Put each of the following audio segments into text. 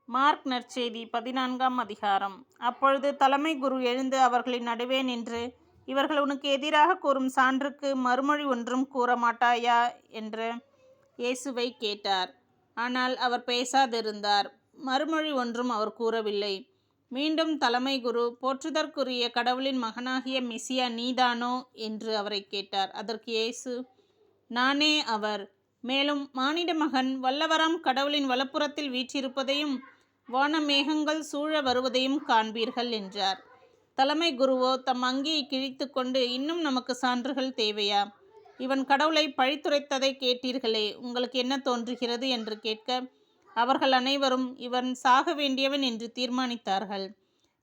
Mark நற்செய்தி 14ஆம் அதிகாரம். அப்பொழுது தலைமை குரு எழுந்து அவர்களின் நடுவே நின்று, இவர்கள் உனக்கு எதிராக கூறும் சான்றுக்கு மறுமொழி ஒன்றும் கூற மாட்டாயா என்று இயேசுவை கேட்டார். ஆனால் அவர் பேசாதிருந்தார். மறுமொழி ஒன்றும் அவர் கூறவில்லை. மீண்டும் தலைமை குரு, போற்றுதற்குரிய கடவுளின் மகனாகிய மெசியா நீதானோ என்று அவரை கேட்டார். அதற்கு இயேசு, நானே அவர். மேலும் மானிட மகன் வல்லவராம் கடவுளின் வலப்புறத்தில் வீற்றிருப்பதையும் வான மேகங்கள் சூழ வருவதையும் காண்பீர்கள் என்றார். தலைமை குருவோ தம் அங்கியை கிழித்து கொண்டு, இன்னும் நமக்கு சான்றுகள் தேவையா? இவன் கடவுளை பழித்துரைத்ததை கேட்டீர்களே, உங்களுக்கு என்ன தோன்றுகிறது என்று கேட்க, அவர்கள் அனைவரும் இவன் சாக வேண்டியவன் என்று தீர்மானித்தார்கள்.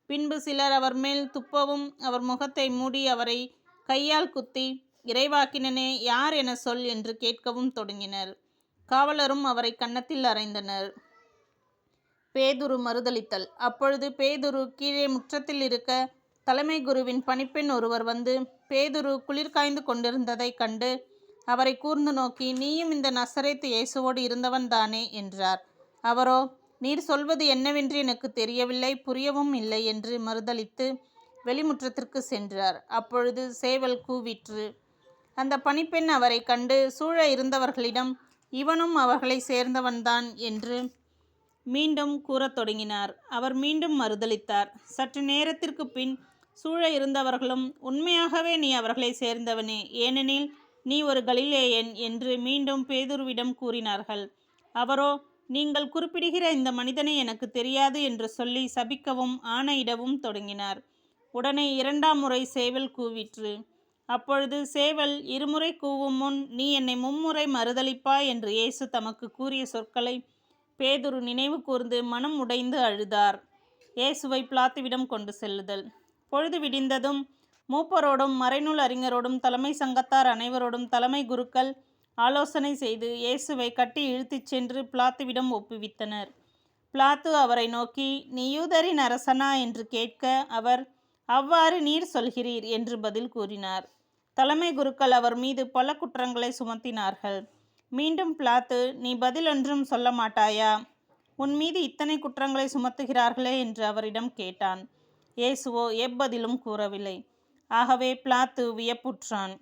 பின்பு சிலர் அவர் மேல் துப்பவும் அவர் முகத்தை மூடி அவரை கையால் குத்தி, இறைவாக்கினனே யார் என சொல் என்று கேட்கவும் தொடங்கினர். காவலரும் அவரை கன்னத்தில் அறைந்தனர். பேதுரு மறுதலித்தல். அப்பொழுது பேதுரு கீழே முற்றத்தில் இருக்க, தலைமை குருவின் பணிப்பெண் ஒருவர் வந்து பேதுரு குளிர் காய்ந்து கொண்டிருந்ததைக் கண்டு அவரை கூர்ந்து நோக்கி, நீயும் இந்த நசரேத்து இயேசுவோடு இருந்தவன் தானே என்றார். அவரோ, நீர் சொல்வது என்னவென்று எனக்கு தெரியவில்லை, புரியவும் இல்லை என்று மறுதலித்து வெளிமுற்றத்திற்கு சென்றார். அப்பொழுது சேவல் கூவிற்று. அந்த பணிப்பெண் அவரை கண்டு சூழ இருந்தவர்களிடம், இவனும் அவர்களை சேர்ந்தவன்தான் என்று மீண்டும் கூறத் தொடங்கினார். அவர் மீண்டும் மறுதலித்தார். சற்று நேரத்திற்கு பின் சூழ இருந்தவர்களும், உண்மையாகவே நீ அவர்களை சேர்ந்தவனே, ஏனெனில் நீ ஒரு கலிலேயன் என்று மீண்டும் பேதுருவிடம் கூறினார்கள். அவரோ, நீங்கள் குறிப்பிடுகிற இந்த மனிதனை எனக்கு தெரியாது என்று சொல்லி சபிக்கவும் ஆணையிடவும் தொடங்கினார். உடனே 2ஆம் முறை சேவல் கூவிற்று. அப்பொழுது சேவல் இருமுறை கூவும் முன், நீ என்னை மும்முறை மறுதலிப்பாய் என்று இயேசு தமக்கு கூறிய சொற்களை பேதுரு நினைவு கூர்ந்து மனம் உடைந்து அழுதார். இயேசுவை பிலாத்துவிடம் கொண்டு செல்லுதல். பொழுது விடிந்ததும் மூப்பரோடும் மறைநூல் அறிஞரோடும் தலைமை சங்கத்தார் அனைவரோடும் தலைமை குருக்கள் ஆலோசனை செய்து இயேசுவை கட்டி இழுத்துச் சென்று பிலாத்துவிடம் ஒப்புவித்தனர். பிலாத்து அவரை நோக்கி, நீ யூதரின் அரசனா என்று கேட்க, அவர், அவ்வாறு நீர் சொல்கிறீர் என்று பதில் கூறினார். தலைமை குருக்கள் அவர் மீது பல குற்றங்களை சுமத்தினார்கள். மீண்டும் பிலாத்து, நீ பதில் ஒன்றும் சொல்ல மாட்டாயா? உன் மீது இத்தனை குற்றங்களை சுமத்துகிறார்களே என்று அவரிடம் கேட்டான். இயேசுவோ எவ்வதிலும் கூறவில்லை. ஆகவே பிலாத்து வியப்புற்றான்.